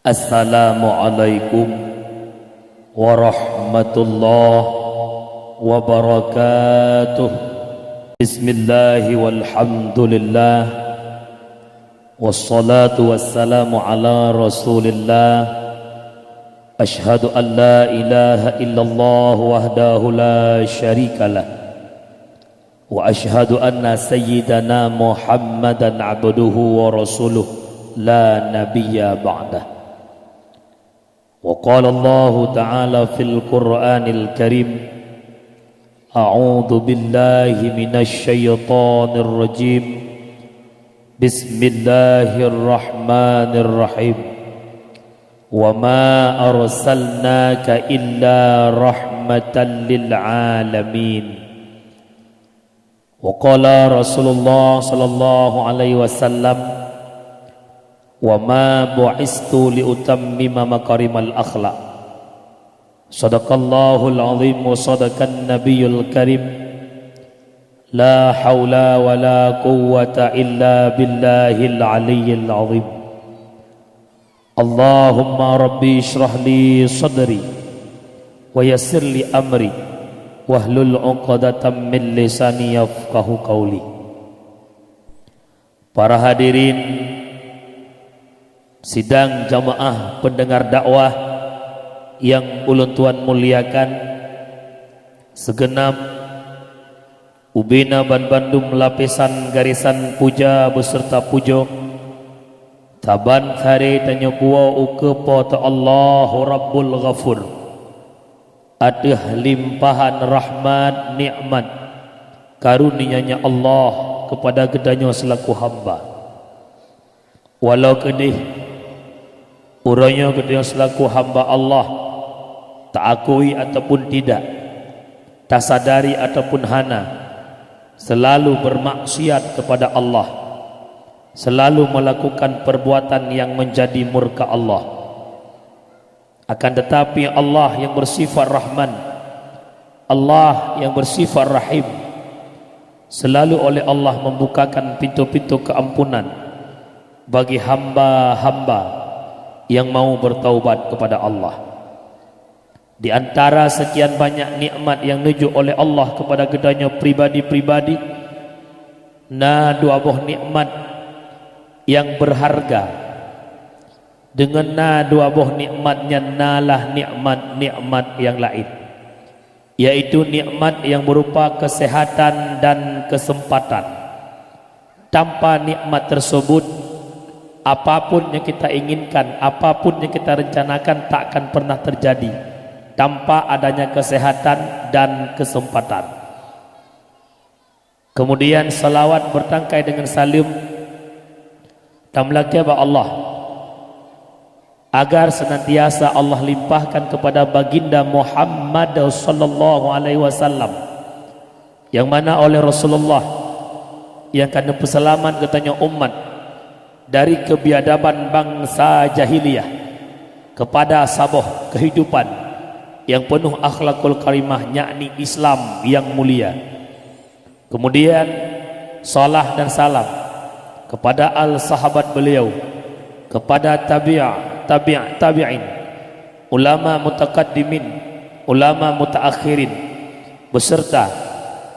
Assalamualaikum warahmatullahi wabarakatuh. Bismillahi walhamdulillah, wassalatu wassalamu ala rasulillah. Ashhadu an la ilaha illallah wahdahu la syarikalah, wa ashhadu anna sayyidana Muhammadan abduhu wa rasuluh la nabiyya ba'dah. وقال الله تعالى في القرآن الكريم أعوذ بالله من الشيطان الرجيم بسم الله الرحمن الرحيم وما أرسلناك إلا رحمة للعالمين. وقال رسول الله صلى الله عليه وسلم وَمَا بُعِثْتُ لِأُتَمِّمَ مَكَارِمَ الْأَخْلَاقِ. Sadaqallahul azim wa sadaqan nabiyul karim. La haula wa la quwwata illa billahil aliyyil azim. Allahumma rabbi shrah li sadri wa yassir li amri wahlul 'uqdatam min lisani yafqahu qawli. Para hadirin sidang jamaah pendengar dakwah yang ulun tuan muliakan, segenap Ubina Ban Bandung lapisan garisan puja beserta pujo taban khari tanya kuwa ukepo ta Allahu Rabbul Ghafur, adeh limpahan rahmat nikmat karunia-Nya Allah kepada gedanya selaku hamba. Walau kedih urangnya ketika selaku hamba Allah tak akui ataupun tidak, tak sadari ataupun hana, selalu bermaksiat kepada Allah, selalu melakukan perbuatan yang menjadi murka Allah. Akan tetapi Allah yang bersifat Rahman, Allah yang bersifat Rahim, selalu oleh Allah membukakan pintu-pintu keampunan bagi hamba-hamba yang mau bertaubat kepada Allah. Di antara sekian banyak nikmat yang nuju oleh Allah kepada gedanya pribadi-pribadi, dua buah nikmat yang berharga. Dengan dua buah nikmatnya nalah nikmat-nikmat yang lain, yaitu nikmat yang berupa kesehatan dan kesempatan. Tanpa nikmat tersebut, apapun yang kita inginkan, apapun yang kita rencanakan tak akan pernah terjadi tanpa adanya kesehatan dan kesempatan. Kemudian salawat bertangkai dengan salim tamlaki ba Allah, agar senantiasa Allah limpahkan kepada baginda Muhammad sallallahu alaihi wasallam, yang mana oleh Rasulullah yang kena perselaman katanya umat dari kebiadaban bangsa jahiliyah kepada sabah kehidupan yang penuh akhlakul karimah, yakni Islam yang mulia. Kemudian salah dan salam kepada al-sahabat beliau, kepada tabi'in, ulama mutakaddimin, ulama mutaakhirin, beserta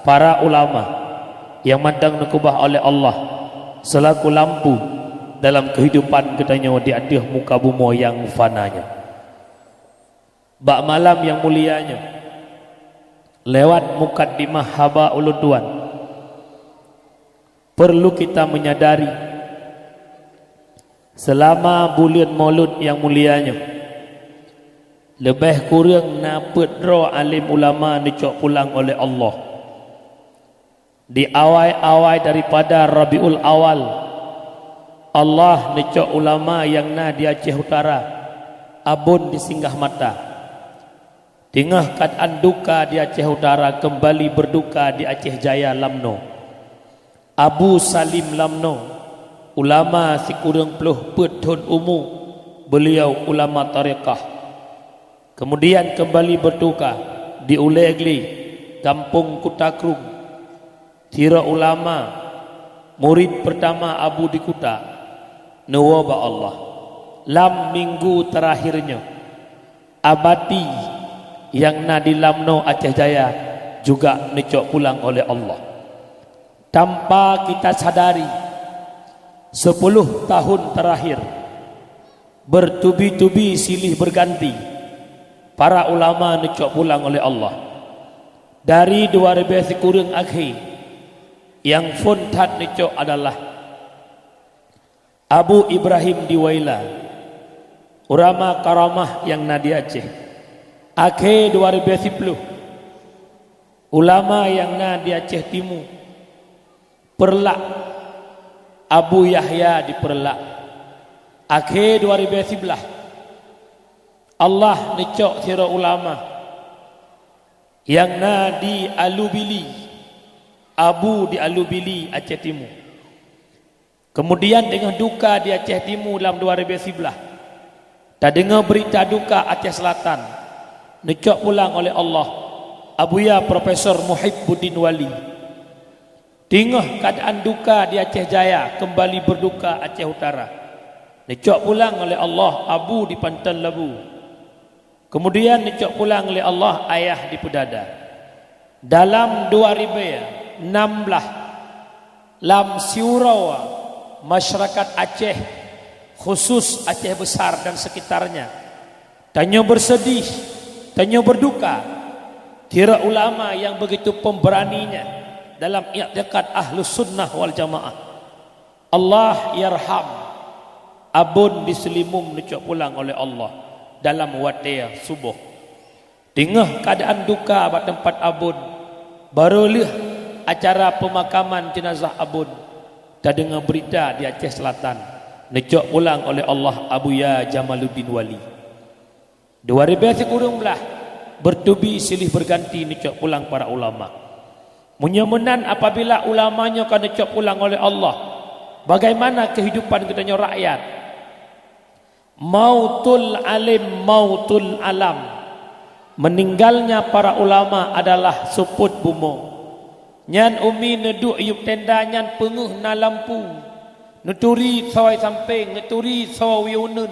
para ulama yang mandang nukubah oleh Allah selaku lampu dalam kehidupan katanya di atas muka bumi yang fananya. Bak malam yang mulianya, lewat mukaddimah haba ulun tuan, perlu kita menyadari selama bulan Maulud yang mulianya, lebih kurang napedro alim ulama dicok pulang oleh Allah di awal-awal daripada Rabiul Awal. Allah necok ulama yang di Aceh Utara abun di singgah mata, tengah keadaan duka di Aceh Utara kembali berduka di Aceh Jaya Lamno. Abu Salim Lamno, ulama si kurang peluh petun umum, beliau ulama tariqah. Kemudian kembali berduka di Ulegli, Kampung Kutakrung, tira ulama murid pertama Abu di Kuta, nawaba Allah, lam minggu terakhirnya abadi yang na di lamno Aceh Jaya juga necok pulang oleh Allah. Tanpa kita sadari 10 tahun terakhir bertubi-tubi silih berganti para ulama necok pulang oleh Allah. Dari 2000 kurang akhir yang fontat necok adalah Abu Ibrahim Diwaila, ulama karamah yang nadi Aceh. Akhir 2010 ulama yang nadi Aceh Timur Perlak Abu Yahya di Perlak. Akhir 2011 Allah necok sira ulama yang nadi Alubili, Abu di Alubili Aceh Timur. Kemudian dengan duka di Aceh Timur dalam 2011, tak dengar berita duka Aceh Selatan, necok pulang oleh Allah Abuya Profesor Muhibbuddin Wali. Tengah keadaan duka di Aceh Jaya, kembali berduka Aceh Utara, necok pulang oleh Allah Abu di Pantan Labu. Kemudian necok pulang oleh Allah Ayah di Pedada. Dalam 2016 lam Siurawa masyarakat Aceh, khusus Aceh Besar dan sekitarnya, tanya bersedih, tanya berduka. Kira ulama yang begitu pemberaninya dalam i'tiqad Ahlus Sunnah wal Jamaah. Allah yarham Abun di Selimum necok pulang oleh Allah dalam watia subuh. Tengah keadaan duka pada tempat Abun, barulah acara pemakaman jenazah Abun. Tak dengar berita di Aceh Selatan, necok pulang oleh Allah Abuya Jamaluddin Wali. 2000 kurang belah bertubi silih berganti necok pulang para ulama. Menyemenan apabila ulamanya kan necok pulang oleh Allah, bagaimana kehidupan katanya rakyat? Mautul alim, mautul alam. Meninggalnya para ulama adalah suput bumo. Nyan umi neduk yuk tenda, nyan penguh na lampu, neturi sawai samping, neturi sawai wiunun,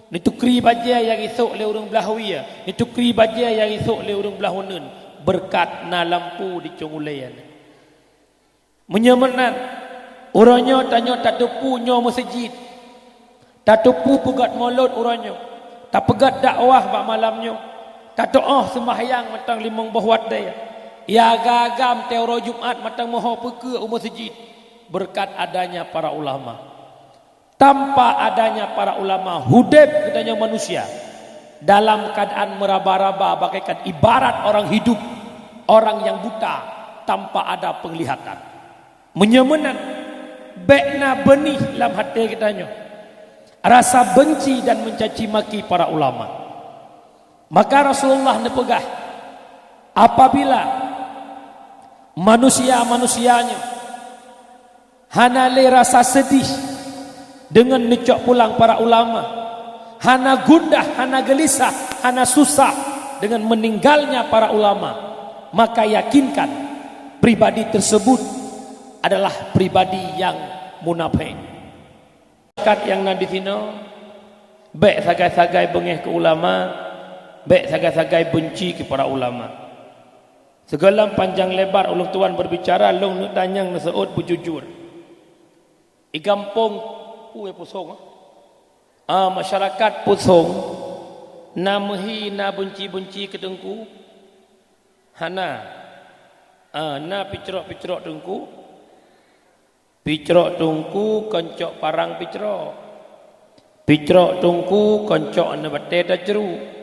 netukri baja yang isuk le urang belah wia, netukri baja yang isuk le urang belah hunun, berkat na lampu di congulayan. Menyemenan orangnya tanya tak tupu nyo masjid, tak tupu pegat maulud orangnya, tak pegat dakwah bak malamnya, tak doa sembahyang matang limang bahwat daya. Ya gagam teoro Jumat matang moho peke masjid, berkat adanya para ulama. Tanpa adanya para ulama, hudib katanya manusia dalam keadaan meraba-raba bagaikan ibarat orang hidup, orang yang buta tanpa ada penglihatan. Menyemenan bekna benih dalam hati katanya rasa benci dan mencaci maki para ulama. Maka Rasulullah nepegah apabila manusia-manusianya hana le rasa sedih dengan necok pulang para ulama, hana gundah, hana gelisah, hana susah dengan meninggalnya para ulama, maka yakinkan pribadi tersebut adalah pribadi yang munafik. Kat yang nadi sino baik sagai-sagai bengih ke ulama, baik sagai-sagai benci kepada ulama. Segala panjang lebar ulun tuan berbicara long nak tanyang naseut berjujur. I kampung puwe pusong. Masyarakat pusong na mehi na benci-benci ke dengku. Hana na picrok-picrok dengku. Picrok dengku koncok parang picrok. Picrok dengku koncok na bate da jeru.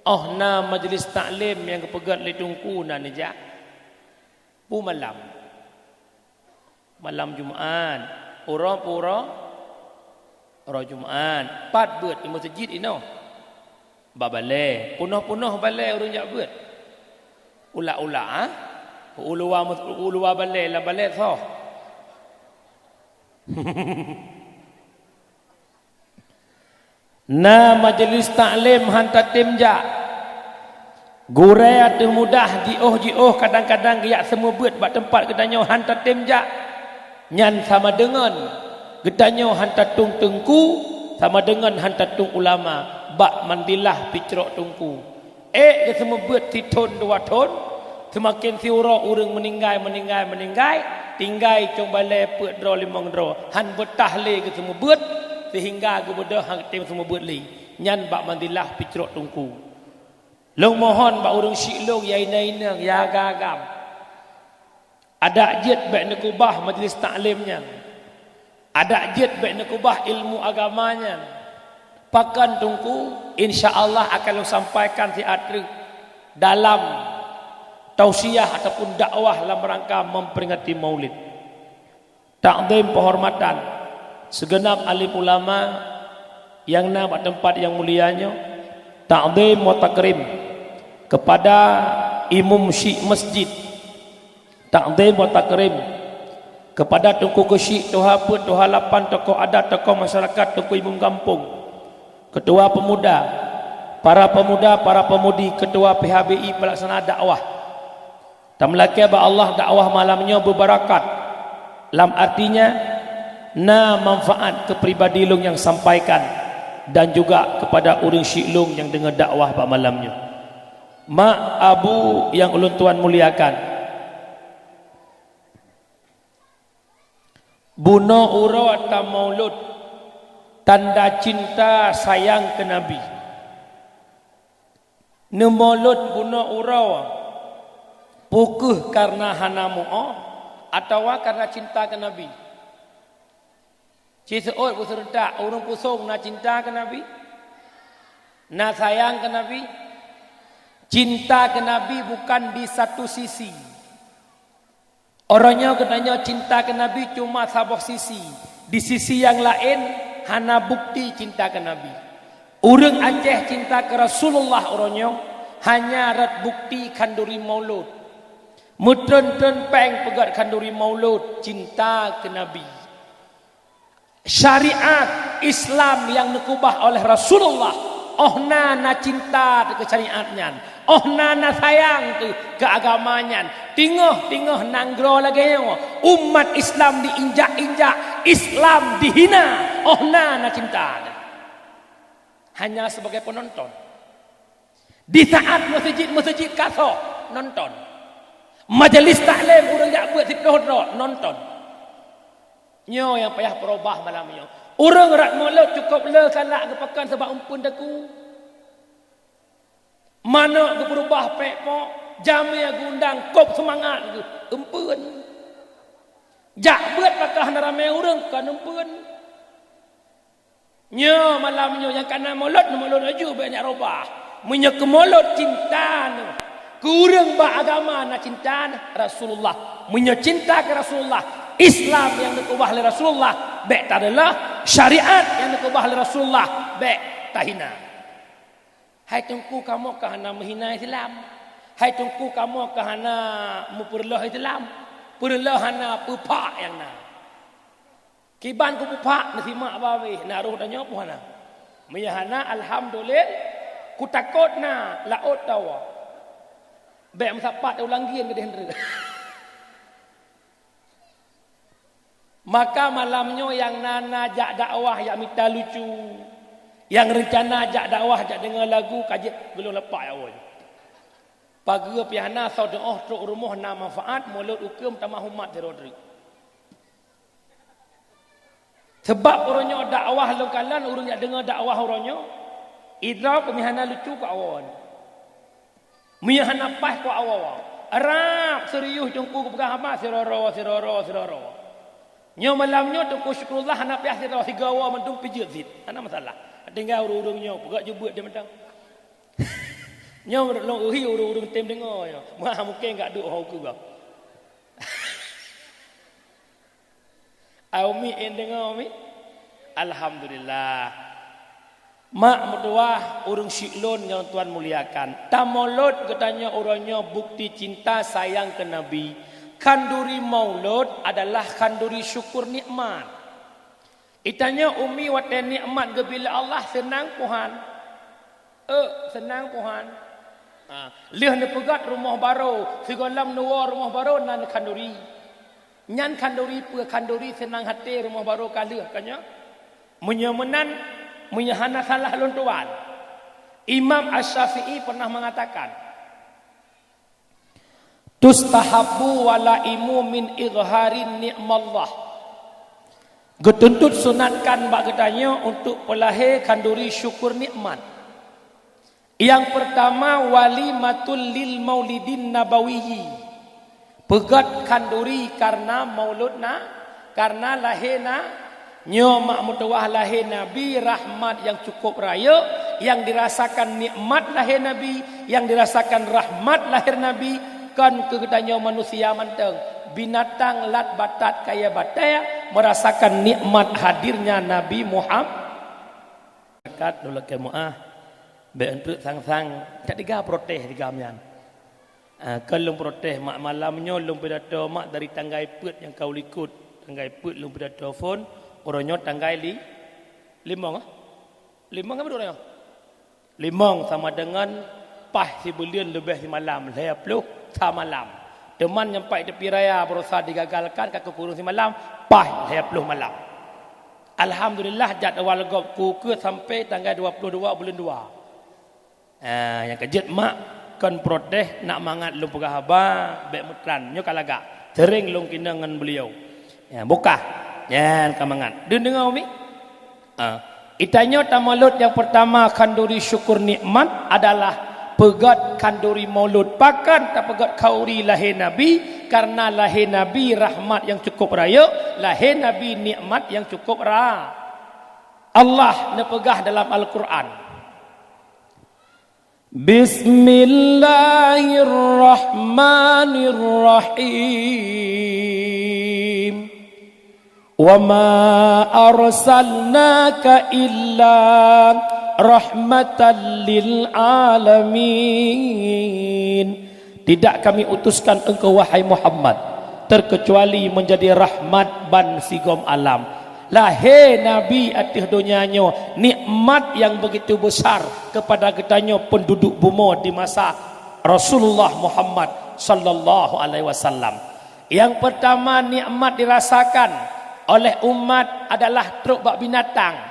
Oh na majlis taklim yang kepegat le tungku na nejak pu malam Jumaat orang Jumaat pat beut di masjid ino babale punah balai urang jak beut ula-ula uluwa balai la balai so na majlis taklim hantar timja gurai ada mudah jioh kadang-kadang giak semua buat bak tempat katanya hantar timja nyan sama dengan katanya hantar tung tengku sama dengan hantatung ulama bak mandilah picrok tungku ke semua buat titun dua ton semakin siura urang meninggal tinggal cong balai pek dro limang dro han bertahlil ke semua buat sehingga kemudian hang tem semua buat li nyan bak mandilah picrok tungku long mohon bak urang syilong yai nainang ya gagam ada jet bak nekubah majlis taklimnya ada jet bak nekubah ilmu agamanya pakan tungku insya-Allah akan sampaikan teater dalam tausiah ataupun dakwah dalam rangka memperingati Maulid. Takdim penghormatan segenap alim ulama yang nama tempat yang mulianya. Takdim wa takrim kepada imam syekh masjid. Takdim wa takrim kepada tungku kesyik, tuha put, tuha lapan, tokoh adat, tokoh masyarakat, tokoh imam kampung, ketua pemuda, para pemudi, ketua PHBI pelaksana dakwah. Tamlaki ba Allah dakwah malamnya berbarakat. Lam artinya na manfaat kepribadi long yang sampaikan dan juga kepada orang syiklung yang dengar dakwah pada malamnya. Mak abu yang ulun tuan muliakan, buno uro atau maulud tanda cinta sayang ke Nabi. Nemolud buno uro pukuh karena hana mu'ah atau karena cinta ke Nabi. Ciseut puserentak orang pusong na cinta ke Nabi, na sayang ke Nabi. Cinta ke Nabi bukan di satu sisi. Orangnya katanya cinta ke Nabi cuma sabah sisi. Di sisi yang lain hana bukti cinta ke Nabi. Orang Aceh cinta ke Rasulullah orangnya hanya rat bukti kanduri maulud. Mutren-tren peng pegat kanduri maulud cinta ke Nabi. Syariat Islam yang nekubah oleh Rasulullah ohna na cinta ke syariatnya, ohna na sayang ke agamanya. Tingah nanggro lagi umat Islam diinjak-injak, Islam dihina, ohna na cinta. Hanya sebagai penonton. Di saat masjid kasok nonton, majelis taklim urang jak buat sipdoh nonton. Nyo yang payah perubah malamnya. Orang rak maulud cukup le kalak ke pekan sebab umpun daku. Mana ke berubah pekpok, jamia gundang kop semangat ke umpun. Jak buat pakah ramai orang kan umpun. Nyo malamnya yang kana maulud aju banyak robah. Menyo ke maulud cinta nu. Kurang ba agama na cinta Rasulullah. Menyo cinta ke Rasulullah. Islam yang dikubah oleh Rasulullah baik tak adalah syariat yang dikubah oleh Rasulullah baik tak hina. Hai tungku kamu kahana menghina Islam. Hai tungku kamu kahana memperlah Islam. Perlah hana pupak yang na. Kiban ku pupak nasi mak bawi naruh tanya apa hana. Meyahana alhamdulillah ku takut na laut tawa. Baik mesapat ulang gian ke dendera. Maka malamnya yang nana jak dakwah yang minta lucu, yang rencana jak dakwah jak dengar lagu kajet belum lepas awal. Pagi piana saudoh truk rumah na manfaat mulut ukum tamah umat terodri. Sebab orangnya dakwah lokalan orang yang dengar dakwah orangnya idra pemihana lucu ke awal. Mihana pas ke awal. Arab serius jongku pegang hama siroro. Nyo malamnya tu syukurullah anak piah sirah sigawa mentung pijit zit. Ana masalah. Tinggal urung-urungnya pegak jebut dia mentang. Nyo long uhi urung-urung tem dengar ya. Mah mungkin enggak duk hau ku ba. Aumi dengar mi. Alhamdulillah. Mak mertua urung syiklun yang tuan muliakan. Tamolud katanya orangnya bukti cinta sayang ke Nabi. Kanduri maulud adalah kanduri syukur nikmat. Itanya umi watan nikmat gebila Allah senang Tuhan. Senang Tuhan. Lih ne pegat rumah baru, sigolam nuwa rumah baru nan kanduri. Nyan kanduri pe kanduri senang hati rumah baru kalih kanya. Menyemenan Menyahana salah luntuan. Imam Asy-Syafi'i pernah mengatakan, tustahabbu walaimu min izharin ni'mallah. Getuntut sunatkan bak ketanya untuk pelahir kanduri syukur nikmat. Yang pertama walimatul lil maulidin nabawiyyi. Pegat kanduri karena mauludna, karena lahirna nyo mak mutuah lahir Nabi, rahmat yang cukup raya, yang dirasakan nikmat lahir Nabi, yang dirasakan rahmat lahir Nabi, kan kegetanya manusia manteng, binatang lat batat kaya bataya merasakan nikmat hadirnya Nabi Muhammad. Dekat dulu ke muah, be untuk sang-sang tak tiga protes tiga mian. Kalau protes mak malamnya lum pidato mak dari tanggai put yang kau likut, tanggai put lum pidato telefon, orangnya tanggai limong apa orangnya? Limong sama dengan pah si bulian lebih si malam, saya peluk sama malam. Teman nyampai tepi raya berusaha digagalkan kakak kurung si malam, pah saya peluk malam. Alhamdulillah jadual gopku ke sampai tanggal 22 bulan 2. Yang kejut mak kan protes nak mangat lu pegah haba bek mutran nyo kalaga sering lu kena dengan beliau. Ya buka. Ya kamangan. Dengar umi? Itanya tamalut yang pertama kanduri syukur nikmat adalah pegat kanduri maulud. Pakan tak pegat kauri lahir Nabi, karena lahir Nabi rahmat yang cukup raya, lahir Nabi nikmat yang cukup raya. Allah nepegah dalam Al-Quran. Bismillahirrahmanirrahim. Wa ma arsalnaka illa rahmatan lil alamin. Tidak kami utuskan engkau wahai Muhammad terkecuali menjadi rahmat ban sigom alam. Lahir Nabi atas dunianya nikmat yang begitu besar kepada ketanya penduduk bumi di masa Rasulullah Muhammad sallallahu alaihi wasallam. Yang pertama nikmat dirasakan oleh umat adalah truk bak binatang.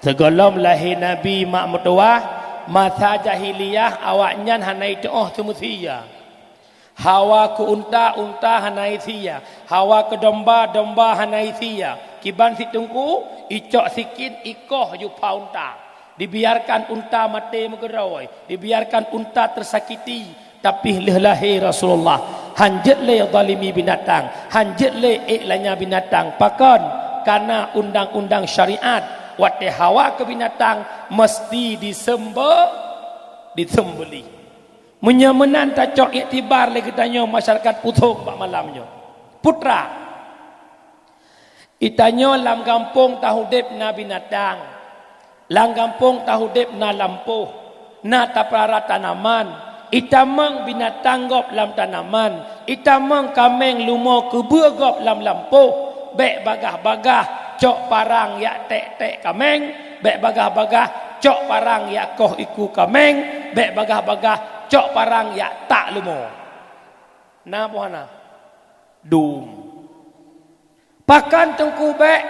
Segolom lahir Nabi mak mutuah masa jahiliyah awaknya hanai tuah semusia. Hawa ke unta hanai sia, hawa ke domba hanai sia. Kiban si tungku icok sikit ikoh jupa unta. Dibiarkan unta mati mengerawai, dibiarkan unta tersakiti, tapi lahir Rasulullah hanjet le zalimi binatang, hanjet le iklanya binatang. Pakan karena undang-undang syariat wate hawa ke binatang mesti disembeli. Menyemenan tak cok iktibar lagi tanya masyarakat putung pak malamnya. Putra itanya lam kampung tahu dep na binatang, lam kampung tahu dep na lampuh, na tapara tanaman, itamang binatang gop lam tanaman, itamang kameng lumo kebua gop lam lampuh, bek bagah-bagah cok parang ya tek-tek kameng, bek bagah-bagah cok parang ya koh iku kameng, bek bagah-bagah cok parang ya tak lumo. Na puana dum. Pakan tengku bek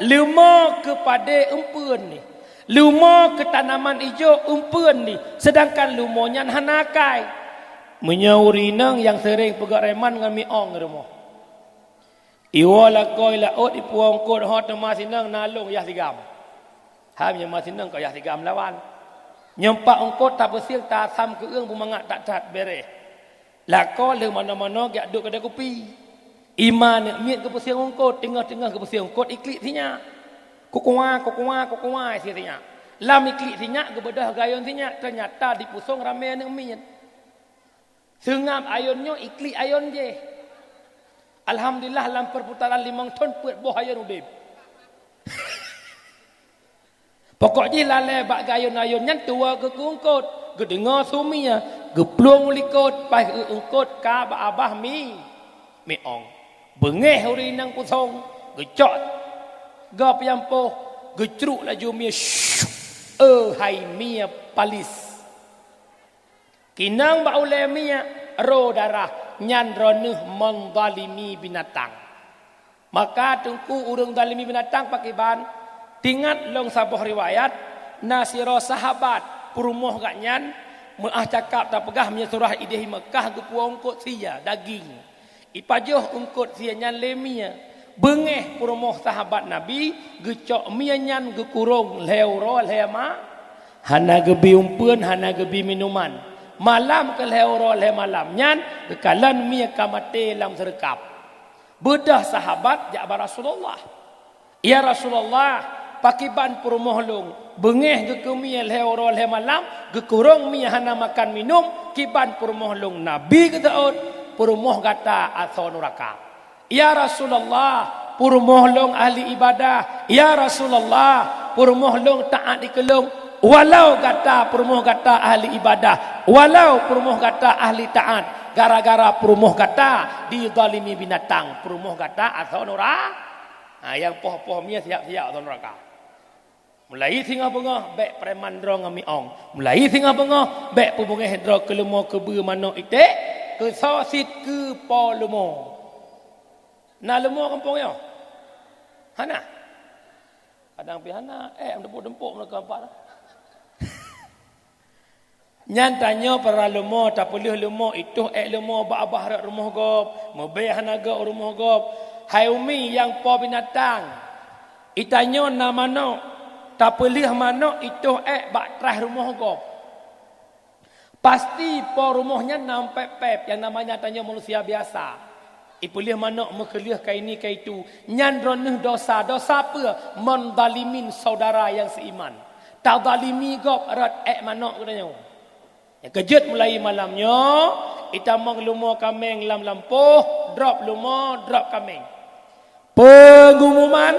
lumo kepada empun ni, lumo ke tanaman hijau empun ni, sedangkan lumonya hanakai. Menyauri nang yang sering pegak reman dengan miong rumah. Iwala koi la ot ipuang kot hot masih nang nalung yah sigam. Hamnya masih nang kau yah sigam lawan. Nyempak ongkot tak bersih tak sam ke ung bumangat tak cat beres. Lako le mana-mana gak duk kedai kopi. Iman miet ke bersih ongkot, tengah-tengah ke bersih ongkot iklik sinya. Kokua sinya. Lam iklik sinya ke bedah gayon sinya, ternyata di pusong ramai yang miet. Sengap ayonnya iklik ayon je. Alhamdulillah lam perputaran 5 ton puat boh ayon udip. Pokoknya lalai bak gayon-ayon nyan tua ke kungkot, ke dengar suminya, ke pluang ulikot, pai ke ungkot ka ba abah miong. Bengeh uri nang pusong, ke cot, gap yang poh, ke ceruk laju mia, hai mia palis. Kinang ba ule mia, ro darah, nyan ronuh mendalimi binatang. Maka tungku urung dalimi binatang pakai ban. Tingat long sabuh riwayat nasira sahabat perumoh gak nyan meah cakap tak pegah punya surah idih Mekah ke puang ungkut sia daging ipajoh ungkut sia nyan lemia bengeh perumoh sahabat Nabi gecok mia nyan gekurung leuro lema hana gebi umpeun hana gebi minuman malam ke leuro le malam nyan kekalan mia kamate lam serkap bedah sahabat jak Rasulullah ya Rasulullah pakiban perumoh long bengeh ge kemia leuro le malam gekurung mia hana makan minum kiban perumoh long Nabi ketaut perumoh kata asal neraka ya Rasulullah perumoh long ahli ibadah ya Rasulullah perumoh long taat dikelung walau kata perumoh kata ahli ibadah walau perumoh kata ahli taat gara-gara perumoh kata dizalimi binatang perumoh kata asal neraka yang poh-poh mia siap-siap asal neraka mulai singa bengah bek preman dro ngami ong mulai singa bengah bek pebungeh dro kelemo kebe mano itek ke sosit ke polumo na lemo kampung yo hana kadang pi hana dempuk-dempuk mereka empat nyan tanya para lemo tak boleh lemo itu lemo ba abah rak rumah gop mebeh hana ga rumah gop hai umi yang po binatang itanyo na mano tak boleh mano itu ba trah rumah gop pasti po rumahnya nampak pep yang namanya tanya manusia biasa ipulih mana mekeliah kai ni kai tu nyan roneh dosa apa mendalimin saudara yang seiman tak dalimi gop rat mana katanya yang kejut mulai malamnya ita menglumo kameng lam lampuh drop lumo drop kameng pengumuman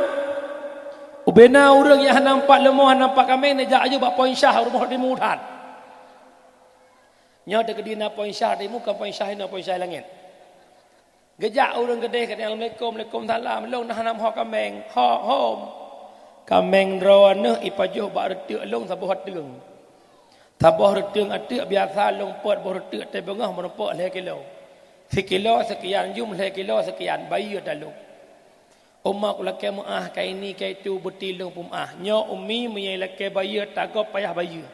ubena urang yang nampak lumo nampak kameng nejak aja bak poin syah rumah di mudat nya de kedina poin syah di muka poin syah na poin syah langit gejak orang gede kata Assalamualaikum Waalaikumsalam long nah nam ho kameng ho hom kameng roneh ipajoh bak retek long sabuh teung sabuh reteung atek biasa long pot boh retek te bengah menempak le kilo sekilo sekian jum le kilo sekian bayi dalu umak lake muah kai ni kai tu betilung pumah nyo umi menyai lake bayi takop payah bayi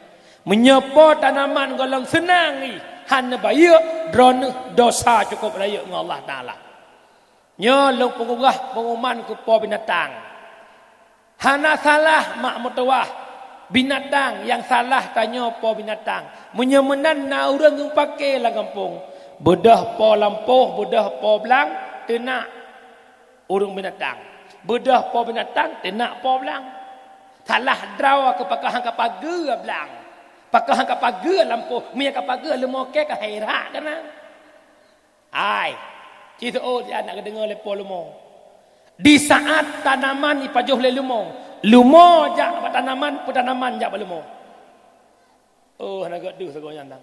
menyepo tanaman golong senang ni han bayi drone dosa cukup layak dengan Allah Taala nyo long pengumuman ke po binatang hana salah mak mertuah binatang yang salah tanya po binatang menyemenan na urang yang pakai lah kampung bedah po lampuh bedah po belang tenak urang binatang bedah po binatang tenak po belang salah draw ke pakah ke pagar belang pakah ka pagar lampu mia ka pagar lemo ke ka hairak kana ai cito dia nak dengar lepo lemo di saat tanaman ipajoh le lumo jak tanaman tanaman jak lemo oh nak gaduh sago nyandang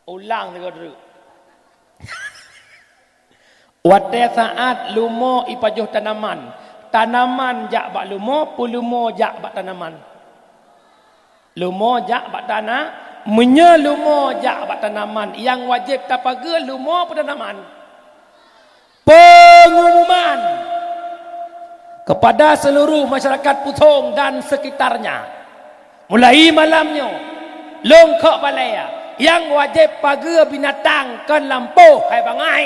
ulang sago dru wate saat lumo ipajoh tanaman jak bak lumo jak bak tanaman lumo jak bak tanah menyelumo jak bak tanaman yang wajib tapaga lumo tanaman pengumuman kepada seluruh masyarakat Puthong dan sekitarnya mulai malamnya longkok balaya yang wajib paga binatang kan lampuh hai bangai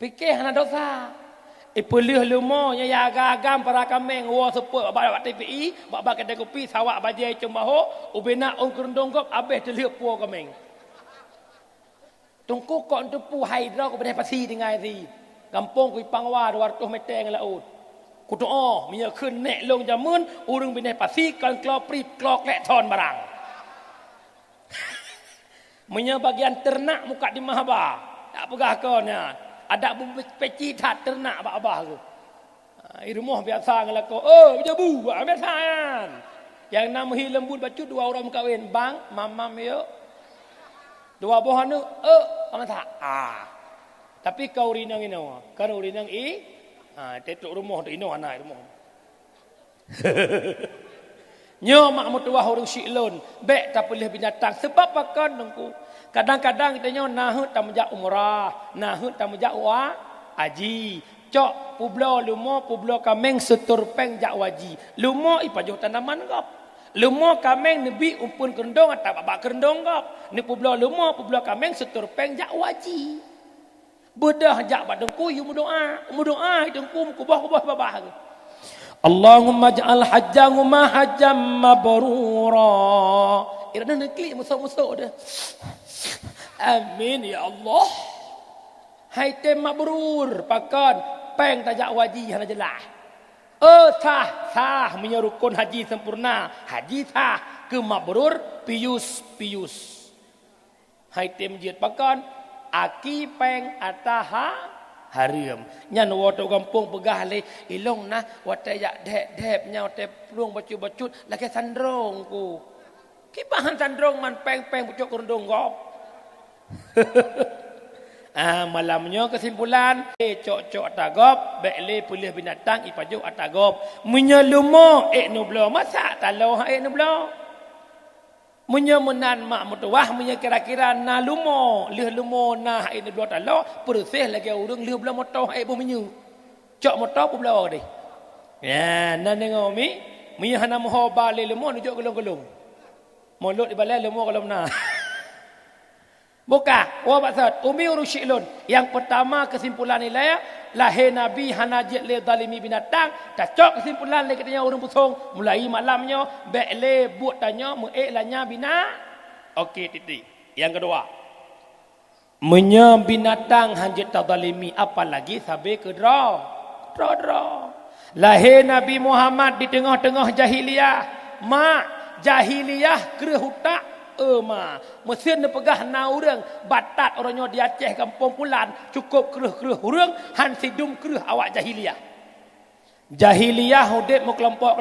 fikir hana dosa ipulih lumo nya ya agam para kameng wo seput bak TPI bak kedai kopi sawak bajai cembaho ubena on kerondongkop abeh teliuk puo kameng tungku kok tepu haidra ko bedai pasi dengan si kampung kui pangwa 200 meter dengan laut ku doa minya keun nek long jamun urang bedai pasi kan kloprip klok lek thon barang minya bagian ternak muka di mahaba tak pegah konnya ada peci tak ternak abah tu. Rumah biasa ngelako. Oh, jabu, biasa kan. Yang nama hi lembut bacut 2 orang kahwin, bang, mamam yo. 2 bohan tu, kamu tak. Tapi kau rinang ino, kan rinang tetuk rumah tu ino anak rumah. Nyo mak mutuah orang syiklon, bek tak boleh binatang sebab pakan nungku. Kadang-kadang kita nyo nahut tak menjak umrah, nahut tak menjak haji. cok publo lumo publo kameng setur peng jak waji. Lumo ipajo tanaman gop. Lumo kameng nebi umpun kerendong atau babak kerendong gop. Ni publo lumo publo kameng setur peng jak waji. Bedah jak bak dengku you mudoa dengku kubah babah. Allahumma ja'al hajjahuma hajjam mabrura. Irana nak klik musuk-musuk dah. Amin ya Allah. Hai tem mabrur pakan peng tajak waji hana jelah. Sah menyerukun haji sempurna. Haji sah ke mabrur pius. Hai tem jid pakan aki peng ataha harim. Nyan wato kampung pegah le ilong nah wate yak dep nya wate pluang bacut laki sandrong ku. Kibahan sandrong man peng pucuk kerundung gop. Malamnya kesimpulan cok atagop bekle pulih binatang ipajuk atagop menyelumo nublo masa talau nublo menyemenan mak mutuah menye kira-kira na lumo lih lumo na nublo talau persih lagi urang lih blo moto bu menyu cok moto pu blo deh ya nan dengo mi hana moho bale lumo nujuk gelung-gelung mulut di balai lumo kalau na buka, maksud umi urusyilun. Yang pertama kesimpulan nilai lahir Nabi hanajit le zalimi binatang. Cocok kesimpulan le katanya orang pusong. Mulai malamnya bek le buat tanya muek lanya bina. Okey titik. Yang kedua. Menya binatang hanjit zalimi apalagi sabe ke draw. Lahir Nabi Muhammad di tengah-tengah jahiliyah. Mak jahiliyah kera hutak mesin ni pegah na urang batat orangnya di Aceh kampung Pulan cukup kereh urang han sidum kereh awak jahiliyah hudip mu kelompok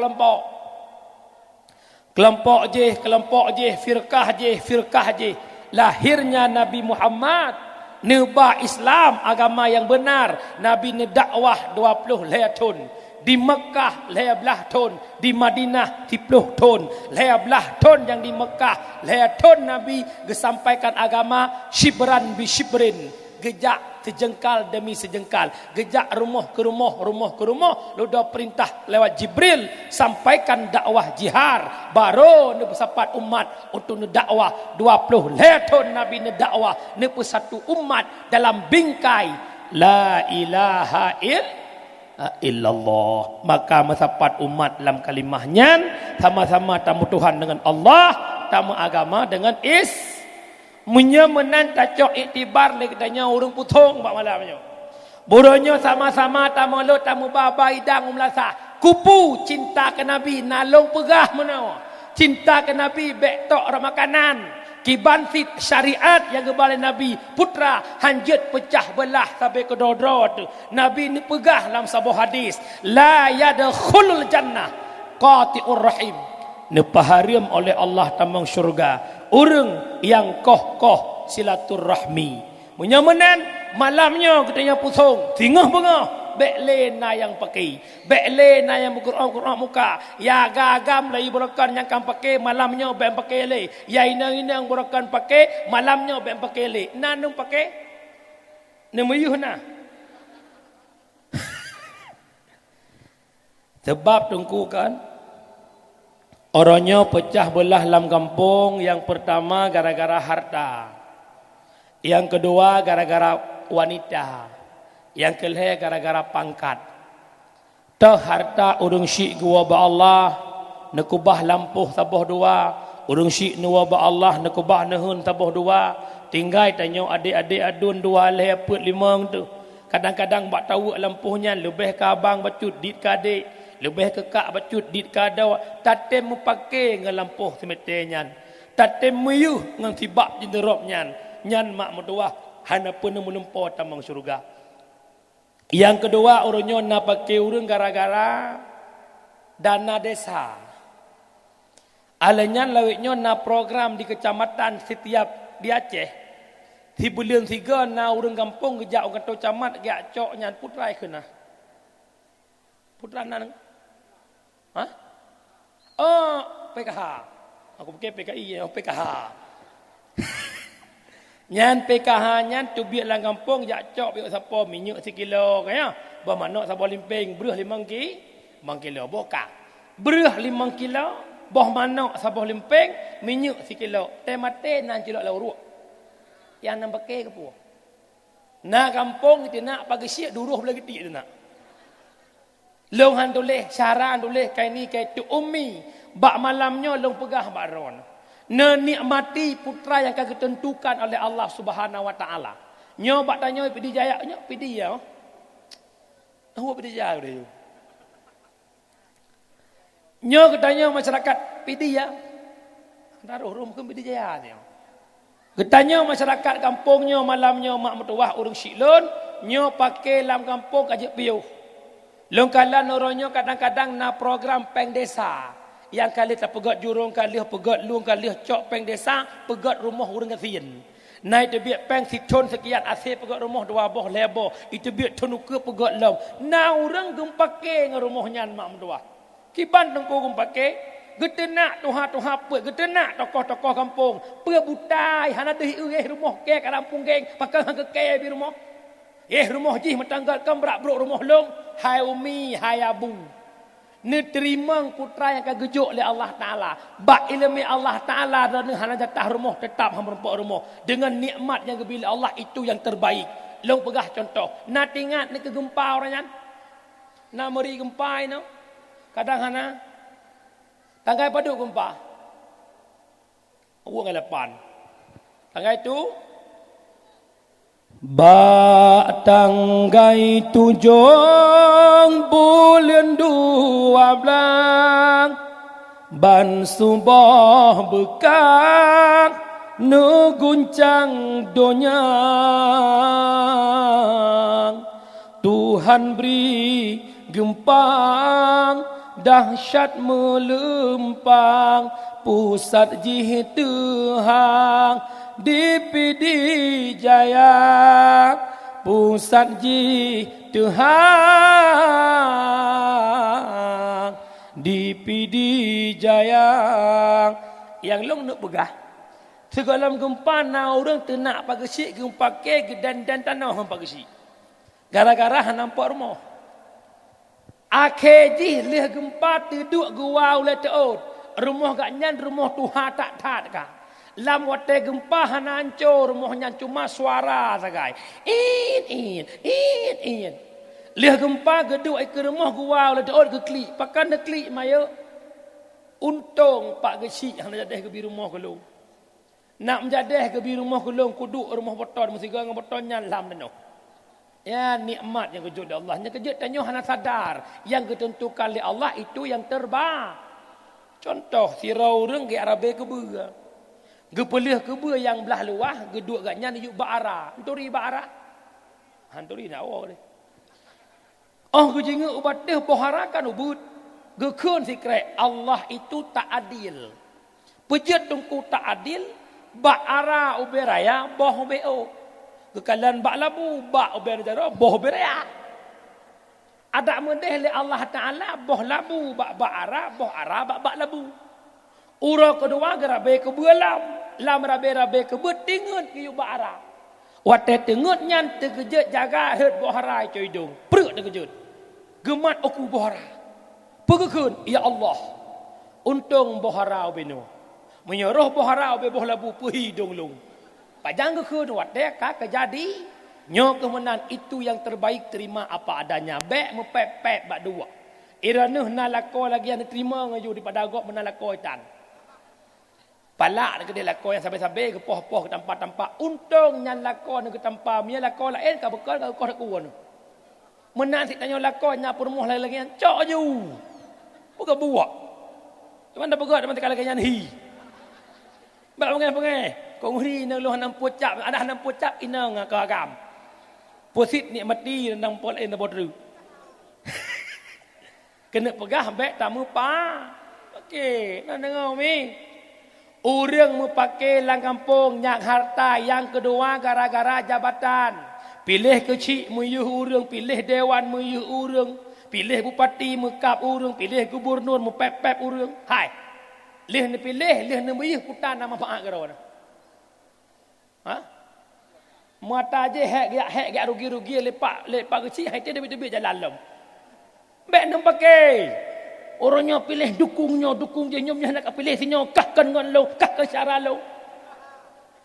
je firqah je lahirnya Nabi Muhammad nebah Islam agama yang benar Nabi ni dakwah 20 tahun di Mekah 11 tahun, di Madinah 10 tahun, 11 tahun yang di Mekah, 11 tahun Nabi gesampaikan agama shibran bi shibrin, gejak sejengkal demi sejengkal, gejak rumah ke rumah, ludah perintah lewat Jibril sampaikan dakwah jihar, baru ne bersapat umat untuk ne dakwah 20 tahun Nabi ne dakwah ne satu umat dalam bingkai la ilaha illallah. Maka masapat umat dalam kalimahnya sama-sama tamu Tuhan dengan Allah, tamu agama dengan menyemenan tacok iktibar lekadanya urung putong bak malamnya. Bodohnya sama-sama tamu lo tamu baba idang umlasa. Kupu cinta ke Nabi nalong pegah menawa. Cinta ke Nabi bek tok makanan. Kiban fit syariat yang kebalai Nabi putra hanjut pecah belah sampai ke dodro tu. Nabi ni pegah dalam sebuah hadis la yadkhulul jannah qati'ur rahim. Ni paharim oleh Allah tamang syurga orang yang koh silaturrahmi. Menyamanan malamnya katanya pusong tingah bengah bekle na yang pakai bekle na yang Quran muka ya gagam lai berakan yang kan pakai malamnya ben pakai le ya inang berakan pakai malamnya ben pakai le nanung pakai nemuyuh na sebab tungku kan orangnya pecah belah dalam kampung. Yang pertama gara-gara harta, yang kedua gara-gara wanita, yang kelih gara-gara pangkat. Tah harta urung syik gua ba Allah nekubah lampuh tabuh dua, urung syik nuwa ba Allah nekubah nehun tabuh dua. Tinggal tanya adik-adik adun dua leh put limang tu. Kadang-kadang bak tahu lampuhnya lebih ke abang bacut dit ke adik, lebih ke kak bacut dit ke ada. Tatem mu pakai ngan lampuh semetenyan. Tatem muyuh ngan tibak jenderopnya. Nyan mak mutuah hana pun menempo tamang surga. Yang kedua orangnya nak pakai urang gara-gara dana desa. Alanya lawitnya nak program di kecamatan setiap di Aceh. Di bulan 3 na urang kampung gejak orang tu camat gak cok nyan putrai kena. Putra nang. Hah? Oh, PKH. Aku pakai PKI ya, PKH. Nyan pekahanyan tu biak lang kampung jak cok biak siapa minyak sekilo kaya. Bermakna siapa limping beruh 5 kilo boka. Beruh 5 kilo boh manak siapa limping minyak sekilo. Teh mate nan cilok lau ruak. Yang nak pakai ke pu. Nak kampung kita nak pagi siap duruh belah getik tu nak. Long han tulis, syaran tulis kai ni kai tu ummi. Bak malamnya long pegah baron. Menikmati putra yang akan ditentukan oleh Allah Subhanahu wa taala. Nyo bak tanya pidi jaya nyo pidi ya. Tahu pidi jaya dia. Nyo ketanya masyarakat pidi ya. Taruh rum ke pidi jaya dia. Ketanya masyarakat kampungnya malamnya mak mertuah urang siklon, nyo pakai lam kampung kajak piuh. Long kala noronyo kadang-kadang na program peng desa. Yang kali tak pegat jurung kali pegat luang kali cok peng desa pegat rumah urang kasian. Naik biak peng siton sekian asyik pegat rumah dua boh lebo itu biak tunuke pegat lam. Na urang gempake ngah rumahnya mak mertua. Kiban tengko gempake getenak tuha-tuha pe getenak tokoh-tokoh kampung pe butai hana dehi rumah ke kampung geng pakai hang ke bi rumah. Rumah jih metanggal kambrak brok rumah long hai umi hai abu. Neterima putra yang akan gejuk oleh Allah Ta'ala. Bak ilmi Allah Ta'ala dan hana jatah rumah tetap hang berempat rumah. Dengan nikmat yang bila Allah itu yang terbaik. Long pegah contoh. Nak ingat ni kegempa orang yang. Nak meri gempa ini. Kadang hana. Tanggai paduk gempa. Awak ngelapan. Tanggai itu. Bak tanggai 7 bulan 12 ban subuh bekak neguncang donya Tuhan beri gempang dahsyat melempang pusat jihtuhang di Pidi Jaya pusat jihtuhang di Pidi Jaya yang long nak pegah segala gempa na orang tenak pagi sik gempa ke dan tanah hang pagi sik gara-gara hang nampak rumah akhir leh gempa tiduk gua oleh teot rumah gak nyan rumah Tuhan tak ka lam wate gempa hana hancur rumahnya cuma suara sagai in leh gempa geduk ke rumah gua oleh teot ke klik pakan de klik maya untung pak gesik hang jadah ke bi rumah kelung nak menjadah ke bi rumah kelung kuduk rumah beton mesti gang beton nyan lam deno. Ya nikmat yang kejut dari Allah. Yang kejut tanya hana sadar. Yang ditentukan oleh Allah itu yang terbaik. Contoh sirau orang ke Arabe kebua. Gepelih kebua yang belah luah. Geduk gaknya ni yuk ba'ara. Hanturi ba'ara. Hanturi nak awak ni. Oh kejinga ubat dia poharakan ubud. Gekun sikret. Allah itu tak adil. Pejat tungku tak adil. Ba'ara uberaya boh be'o. Kekalan bak labu, bak uber jara, boh beraya. Ada mendeh le Allah Ta'ala, boh labu, bak ara, boh ara, bak labu. Ura kedua gerabe kebualam, lam rabe kebut tingut ke bak ara. Wate tingut nyan terkejut jaga hut boh ara coy dong. Perut terkejut. Gemat aku boh ara. Pegekun, ya Allah. Untung boh ara ubenu. Menyuruh boh ara ube boh labu puhi dong long. Pajang ke kuat dek kejadi nyo kemenan itu yang terbaik terima apa adanya bek mepep bak dua iraneuh nalako lagi yang terima ngaju di padagok menalako itan palak ke dia lako yang sampai-sampai ke poh-poh ke tempat-tempat untung nyan lako ke tempat mia lako lain ka bekal ka kau kuon menan sik tanya lako nya permuh lagi yang cok ju buka buak cuman dah begat teman kala kan hi bak pengai kau ngeri nang lu hanam pocap ada hanam pocap ina ngaka agam posit nikmati nang pol en bodru kena pegah bek tamu pa okey nak dengar mi urang mu pakai lang kampung nyak harta yang kedua gara-gara jabatan pilih kecil mu yuh urang pilih dewan mu yuh urang pilih bupati mu kap urang pilih gubernur mu pep urang hai leh ni pilih leh ni mu yuh putan nama pak garawana. Ha? Mata je hek rugi-rugi lepak kecil hai tebik-tebik jalan lom. Bek nem pakai. Orangnya pilih dukung je nyomnya nak pilih sinyo kahkan ngon lo, kahkan syara lo.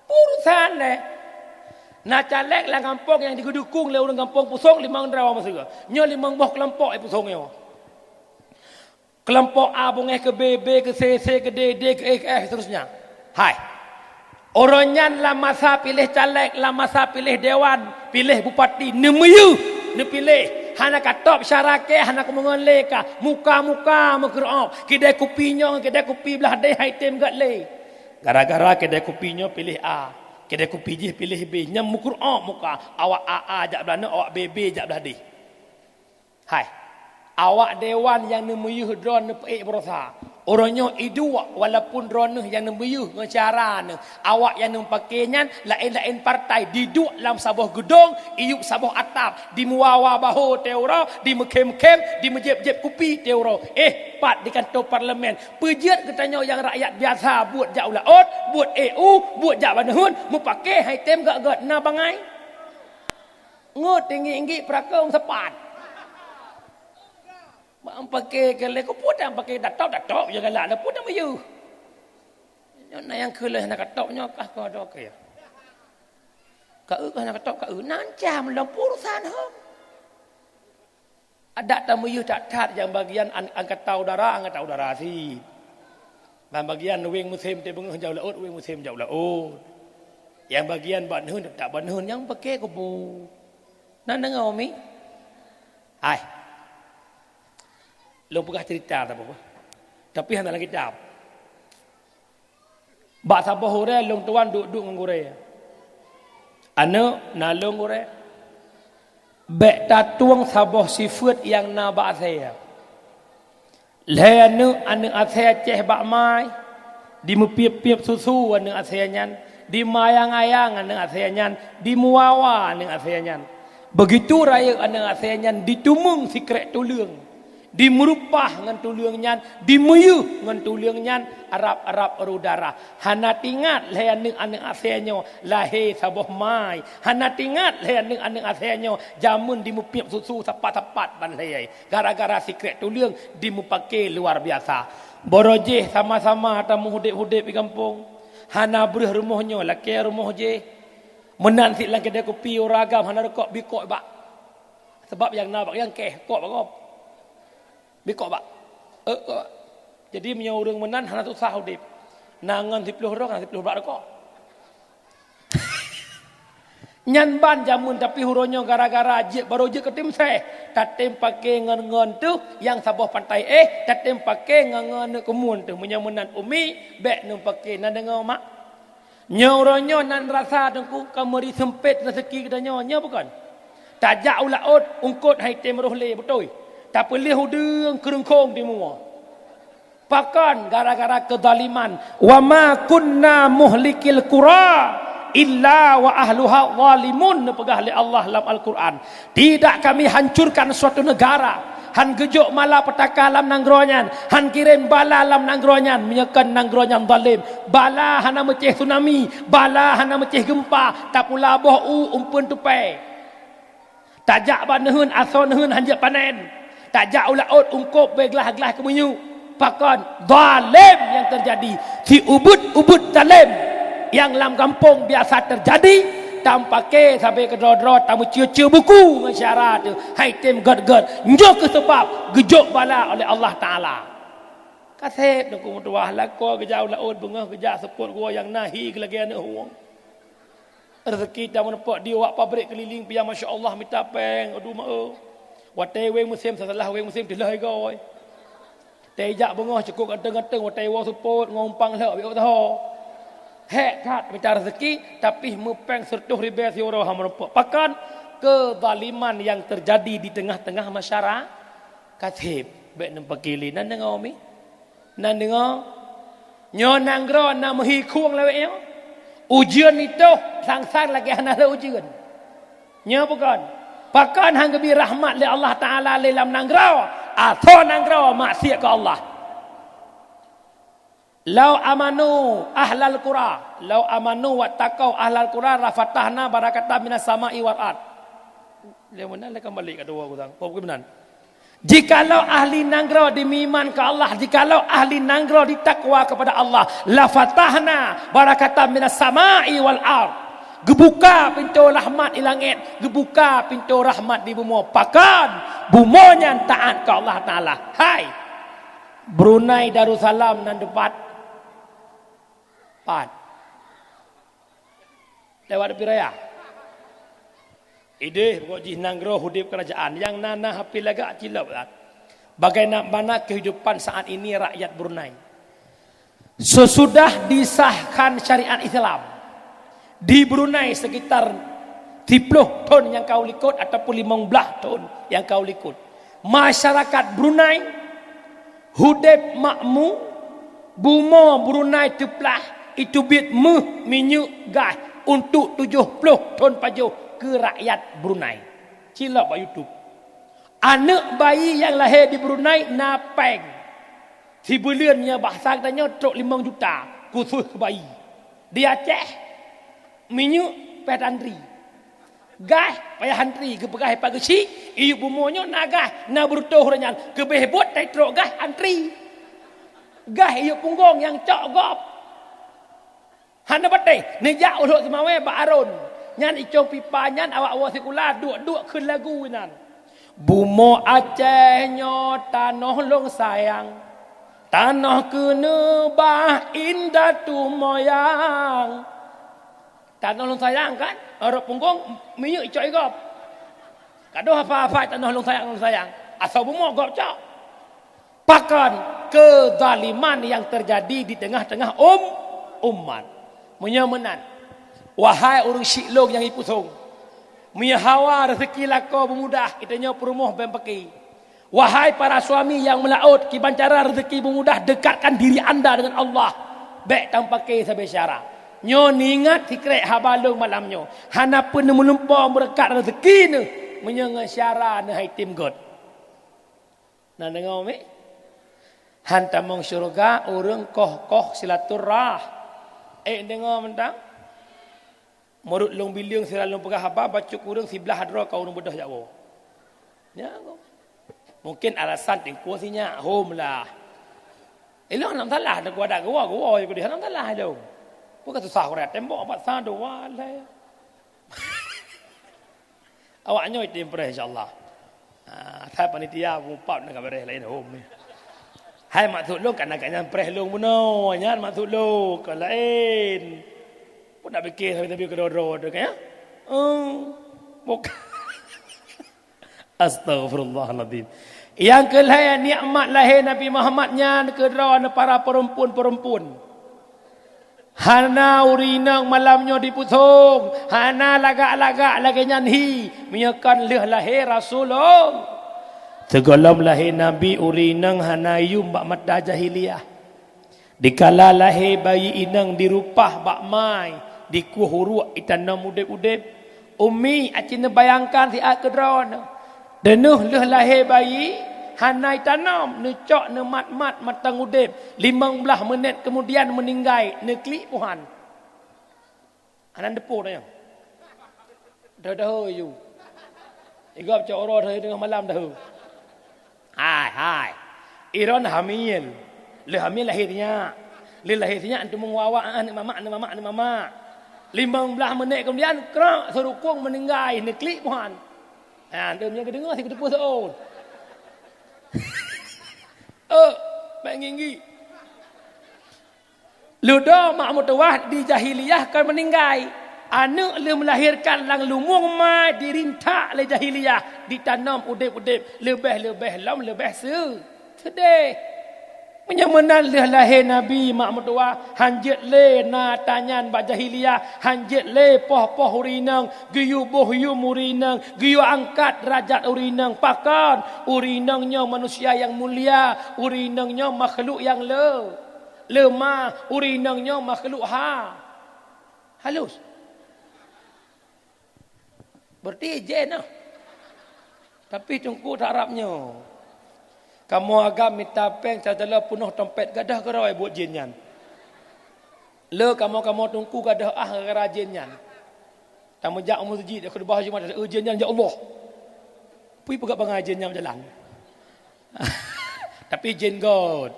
Urusan le. Nak caleg lah kampung yang digudukung le orang kampung pusong 5 rawa masa. Nyo 5 boh kelompok pusongnya. Kelompok A bungeh ke B, B ke C, C ke D, D ke E ke F seterusnya. Hai. Orangnya lah masa pilih caleg, lah masa pilih dewan, pilih bupati, nemayu, ne pilih. Hana katop syarake, hana kemengon ka, muka-muka mekerop. Kedai kopinya, kedai kopi belah deh item gat le. Gara-gara kedai kopinya pilih A, kedai kopi je pilih B, nyam mukerop muka. Awak AA jak belah ne, awak BB jak belah D. Hai. Awak dewan yang nemuyuh drone peik berosa. Orangnya idua walaupun drone yang nemuyuh ngecara ne. Awak yang nempakainya lain-lain partai diduk dalam sabuh gedung, iup sabuh atap, di muawa bahu teuro, di mekem-kem, di mejep-jep kupi teuro. Pat di kantor parlimen. Pejiat katanya yang rakyat biasa buat jak ulaut, buat EU, buat jak banahun, mupakai hai tem gak-gak na bangai. Ngut tinggi-tinggi perakong sepat. Mak pakai kele ko putang pakai datok je galak dah putang bayu. Nak yang kele nak katoknya kah ko ada ke ya. Ka kah nak katok ka nancam dalam urusan hom. Ada tamuyu tak tat yang bagian angkatan udara si. Dan bagian wing musim te bengah jauh laut wing musim jauh laut. Yang bagian banhun tak banhun yang pakai kubu. Nan dengar mi? Hai. Lo pegah cerita tak apa. Tapi hendak lagi jawab. Bak sabah hore long tuan duduk ngure. Ane nalong ngure. Bek tatuang sabah sifat yang na bak saya. Le ane asaya ceh bak mai. Di mepiap-piap susu ane asaya nyan. Di mayang-ayang ane asaya nyan. Di muawa ane asaya nyan. Begitu raya ane asaya nyan ditumung sikret tulung. Di merupah ngan tulungnya, di meyuh ngan tulungnya, Arab udara. Hana tingat lehaning ane asenyo lahir saboh mai. Hana tingat lehaning ane asenyo jamun di mupiap susu sapat-sapat ban lehai. Gara-gara sikret tulung di mupake luar biasa. Borojeh sama-sama tamu hudip-hudip di kampung. Hana berih rumahnya, laki rumah je. Menanti lang kedai kopi oragam hana rekok bikok bak. Sebab yang nabak yang kok bakop. Bikok bak. Jadi punya orang menan hana tu sah hudip. Nangan 10 orang, 10 bak rekok. Nyan ban jamun tapi huronya gara-gara je baru je ketim seh. Tatim pakai ngan-ngan tu yang sabah pantai tatim pakai ngan-ngan kemun tu punya menan umi bek nem pakai nan dengar mak. Nyoronyo nan rasa tengku kamari sempit rezeki katanya nya bukan. Tajak ulaut ungkut hai tem rohle betul. Tak boleh hudung kerengkong di mua. Pakan gara-gara kezaliman. Wa ma kunna muhlikil qura illa wa ahluha zalimun. Pegah oleh Allah dalam Al-Quran. Tidak kami hancurkan suatu negara. Han gejuk malapetaka dalam nanggronya. Han kirim bala dalam nanggronya. Menyekan nanggronya zalim. Bala hana meceh tsunami. Bala hana meceh gempa. Tak pula boh umpun tupai. Tajak banehun asonehun hanjak panen. Tak jauh laut ungkup beglah-gelah kemenyu. Pakan zalim yang terjadi. Si ubud zalim yang dalam kampung biasa terjadi. Tampake sampai ke drod-drod tamu cia-cia buku masyarakat tu. Hai tim god-god. Njok ke sebab gejuk bala oleh Allah Ta'ala. Kasih dengku mutuah lakor ke jauh laut bengah kejak seput gua yang nahi ke lagi anak huang. Rezeki tak menepuk dia wak pabrik keliling piyah Masya Allah minta peng. Aduh ma'o. Watai weng musim setelah weng musim dilah goi. Tejak bengah cukup ganteng-ganteng watai wang support ngompang lah biok tahu. Hek kat minta rezeki tapi mupeng sertuh ribe si orang merepuk. Pakan kezaliman yang terjadi di tengah-tengah masyarakat. Kasih baik nampak kili nan dengar mi. Nan dengar nyo nanggro na mehi kuang leweknya. Ujian itu sang-sang lagi anak ujian. Nyo bukan. Pakan hang gebi rahmat li Allah Ta'ala li lam nangrau. Atau nangrau maksiat ke Allah. Lau amanu ahlal qura, lau amanu wattaqau ahlal qura la fatahna barakatan minas sama'i wal ard. Dia mana lah balik kat dua aku tang. Apa benar? Jikalau ahli nanggro dimiman ke Allah, jikalau ahli nanggro ditakwa kepada Allah, la fatahna barakatan minas sama'i wal ard. Gebuka pintu rahmat di langit, gebuka pintu rahmat di bumi. Pakan bumonya taat ke Allah Taala. Hai Brunei Darussalam nan depat lewat piraya ide pokok jih nanggro hudip kerajaan yang nana hafil lagak cilap bagaimana kehidupan saat ini rakyat Brunei sesudah disahkan syariat Islam di Brunei sekitar 30 tahun yang kau likut ataupun 15 tahun yang kau likut masyarakat Brunei hudip makmu bumo Brunei teplah itu bit minyak gas untuk 70 ton pajuh ke rakyat Brunei. Cilap kat YouTube. Anak bayi yang lahir di Brunei napeng. Si bulannya bahasa katanya truk 5 juta khusus ke bayi. Di Aceh minyak payah antri. Gas payah antri ke pegas pagi si, iu bumonya nak gas, nak berutuh renyan ke behebot tai truk gas antri. Gas iu punggung yang cok gop. Hana batai, nejak uluk semawe Pak Arun. Nyan icong pipa nyan awak-awak sekula duk-duk ke lagu nan. Bumo Acehnya tanah long sayang. Tanah kena bah indah tu moyang. Tanah long sayang kan? Orang punggung minyak icok igop. Kadoh apa-apa tanah long sayang. Asal bumo gop cok. Pakan kezaliman yang terjadi di tengah-tengah umat. Menyamanan. Wahai orang syiklong yang ipusung. Menyahawa rezeki lako bermudah. Itanya perumuh bempeki. Wahai para suami yang melaut. Kibancara rezeki bermudah. Dekatkan diri anda dengan Allah. Baik tanpa ke sampai syarah. Nyo ningat tikrek habalung malamnya. Hana pun melumpah berkat rezeki ni. Menyengat syarah ni hai tim god. Nah dengar umi? Hantamong syurga orang koh silaturrah. Dengar mentang Murut long biliung selalu pegah apa bacuk kurang sebelah hadra kau orang bedah Jawa. Ya kau. Mungkin alasan tingku sinya home lah. Elok nak salah dak ada gua je dia nak salah tu. Bukan susah orang tembok apa sadu walai. Awaknya itu impress insyaallah. Saya panitia umpat nak beres lain home ni. Hai maksud lu kan agaknya impress lu benar. Nyan maksud lu kan lain. Pun nak fikir tapi kedor-dor tu kan ya? Bukan. Astaghfirullahaladzim. Yang kelihatan nikmat lahir Nabi Muhammadnya kedor para perempuan-perempuan. Hana urinang malamnya diputung. Hana lagak-lagak lagi nyanhi. Menyakan leh lahir Rasulullah. Segala lahir Nabi urinang hana yum bak mata jahiliyah. Dikala lahir bayi inang dirupah bak mai. Dikuh huruk itanam udip-udip. Umi acina bayangkan si akedron. Denuh leh lahir bayi. Hanai tanam. Necok ne mat-mat matang udip. 15 minit kemudian meninggai. Neklik puhan. Anan depur dah. Dah you. Igap cak orang dah tengah malam dah. Hai. Iron hamil. Le hamil lahirnya. Le lahirnya antum mengwawa anak mama. 15 menit kemudian kerak serukung meninggai neklik puhan. Antumnya kedengar si kedepu seon. Baik nginggi. Ludo mak mutawah di jahiliyah kan meninggai. Anak le melahirkan lang lumung mai dirintak le jahiliyah ditanam udip-udip lebih lam lebih sedih. Menyamanan le lahir Nabi mak mutawah hanjit le na tanyan ba jahiliyah hanjit le poh urinang giyu boh yu urinang giyu angkat derajat urinang pakan urinangnya manusia yang mulia urinangnya makhluk yang lemah urinangnya makhluk halus. Berarti jen lah. Tapi tunggu tak harapnya. Kamu agak minta peng, saya telah penuh tempet gadah kerawai buat jenyan. Le kamu tunggu kadah rajinnya. Tamu jak masjid aku bahas cuma ada urgennya ya Allah. Pui pegak pengajiannya berjalan. Tapi jin god.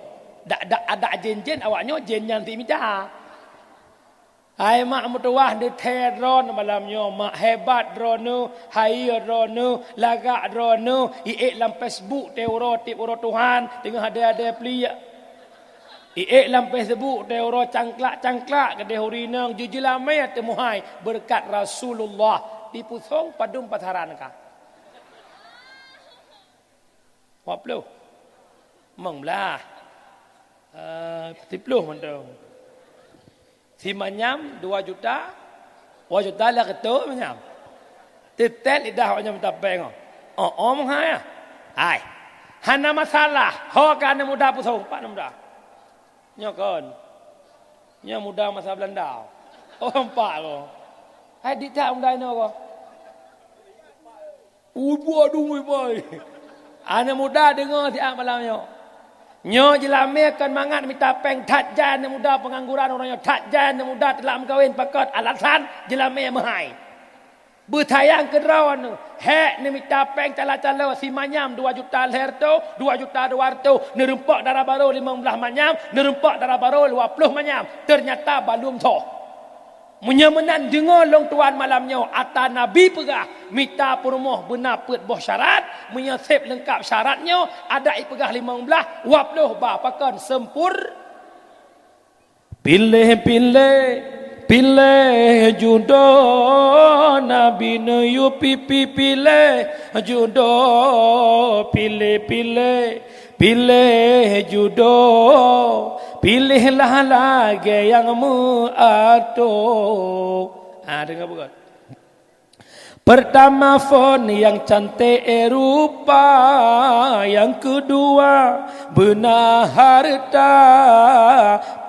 Ada jin awaknya jin yang ti minta. Hai mak mutuah de teron malamnya mak hebat drone hai drone lagak drone lam Facebook teoro tip oro Tuhan tengah ada plia. Dalam Facebook teoro cangklak ke hurinang jujulamai temuhai berkat Rasulullah di pusong padum pataran ka. Waplu. Menglah. Tipluh mendong. Si manyam 2 juta. 2 juta lah ketuk manyam. Titel lidah manyam tapeng. Oh menghai. Hai. Hana masalah. Ho kan muda pusong pak muda. Nyokon. Nya muda masa Belanda. Oh empat ko. Hai dik tak muda no ko. Aduh boy. Ana muda dengar siap malamnya. Nyo jelame kan mangat minta peng tat jan muda pengangguran orangnya tat jan muda telah mengkawin pakot alasan jelame mahai. Bertayang ke rawan tu. Hek ni minta peng cala-cala si manyam 2 juta lerto, 2 juta 200, nerempak darah baru 15 manyam, nerempak darah baru 20 manyam. Ternyata balum toh. Menyamenan dengar long tuan malamnya atas Nabi pegah minta perumah benar pet boh syarat, menyesep lengkap syaratnya, ada pegah 15, 20 bah pakan sempur. Pilih jodoh Nabi yu pipi pilih jodoh pilih jodoh pilihlah lagi yang muatuk. Dengar bukan? Pertama fon yang cantik rupa, yang kedua benar harta,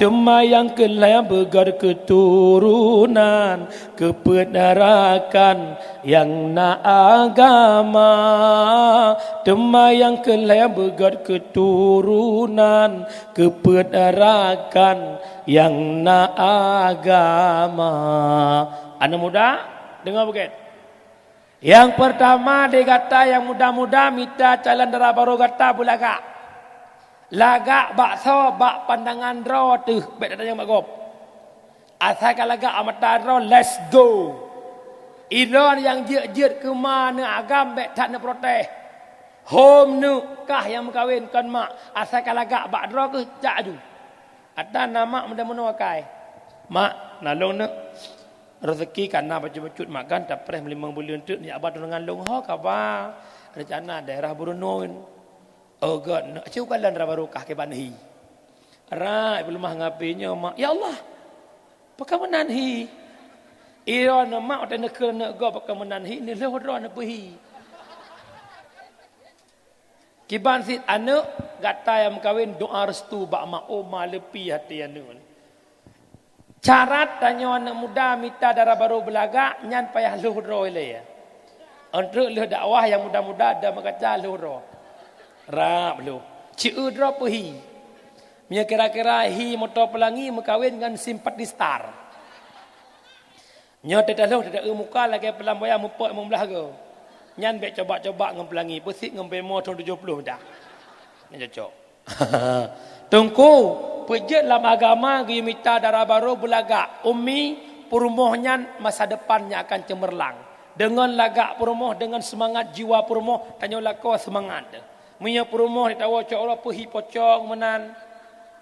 tema yang kelai begar keturunan, kepenarakan yang na agama, tema yang kelai begar keturunan, kepenarakan yang na agama. Anak muda, dengar bukan? Yang pertama dia kata yang muda-muda minta calon darah baru kata bulaga. Lagak bakso bak pandangan draw tu bet datang mak gop. Asal lagak amata draw let's go. Iran yang jeut-jeut ke mana agam bet tak nak protes. Home nu kah yang mengkawinkan mak asal lagak bak draw ke cak ju. Ada nama muda-muda wakai. Mak nalong nak rezeki karena baca-bacut makan tak pernah 5 bulan tu ni abah dengan long ho kaba rencana daerah Brunei. Oh god nak cuba lan ra barokah ke banhi. Ra belum ngapinya mak ya Allah. Pakamenan hi. Ira na mak ta nak nak go pakamenan hi ni leh ro na pehi. Kiban sit anak gata yang kawin doa restu bak mak o ma lepi hati anu. Syarat tanya anak muda minta darah baru belaga nyan payah luhur ile ya. Untuk lu dakwah yang muda-muda ada makaca luhur. Rap lu. Ciu drop hi. Nya kira-kira hi motor pelangi mengkawin dengan simpati star. Nya tedah lu tedah muka lagi pelamboyan mupok membelah go. Nyan bek coba-coba ngem pelangi pesik ngem bemo tahun 70 dah. Nya cocok. Tunggu pejet dalam agama dia minta darah baru belaga ummi perumohnya masa depannya akan cemerlang dengan lagak perumoh dengan semangat jiwa perumoh tanya lako semangat punya perumoh ditawa cok Allah pergi pocong menan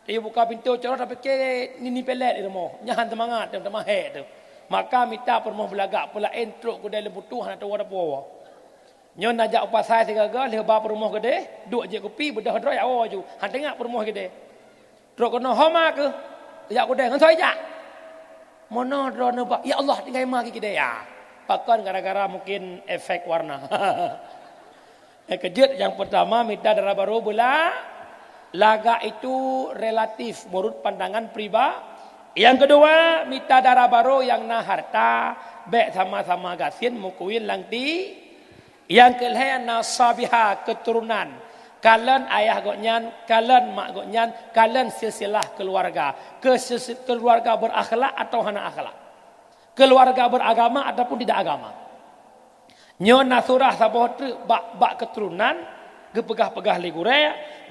dia buka pintu cok Allah tapi ke ni pelet di rumah nyahan semangat dan temahek tu maka minta perumoh belaga pula entruk ke dalam butuhan atau ada apa nyon najak upasai segagal dia ba perumoh gede duk je kopi bedah droi awak ju han tengok perumoh gede Drok kena homa ke? Ya aku dah ngantai jak. Mono drone ba. Ya Allah tinggal magi kita ya. Pakan gara-gara mungkin efek warna. Kejut yang pertama minta darah baru bola. Laga itu relatif menurut pandangan pribadi. Yang kedua minta darah baru yang na harta, baik sama-sama gasin mukuin langti. Yang kelihatan na sabiha keturunan. kalian ayah goknyan, kalian mak goknyan, kalian silsilah keluarga. Keluarga berakhlak atau hana akhlak. Keluarga beragama ataupun tidak agama. Nyo nasurah sabah tu bak keturunan, gepegah-pegah legure,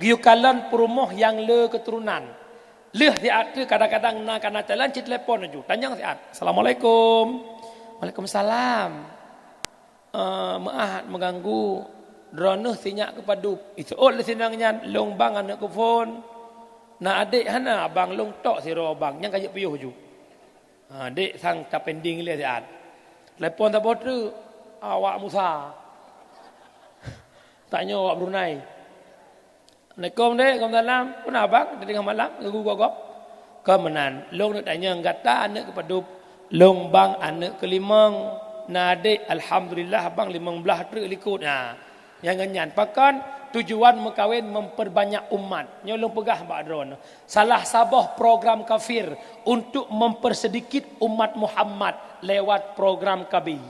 giu kalian perumuh yang le keturunan. Leh siat tu kadang-kadang nak kana jalan cit telefon aju. Tanya siat. Assalamualaikum. Waalaikumsalam. Maaf mengganggu. Dronuh sinyak kepadup. Itu le sinangnya long bang anak ke phone. Na adik hana abang long tok siro abang yang kajak puyuh ju. Adik sang tak pending le siat. Telefon tak botu awak Musa. Tanya awak Brunei. Assalamualaikum dek, Waalaikumsalam. Kenapa abang? Tadi malam gugu gogok. Kemenan, long nak tanya kata anak kepadup, long bang anak kelimang. Na adik alhamdulillah abang 15 truk likut. Yang ngenyan pakan tujuan mengkawin memperbanyak umat. Nyolong pegah Mbak Adron. Salah sabah program kafir untuk mempersedikit umat Muhammad lewat program KB.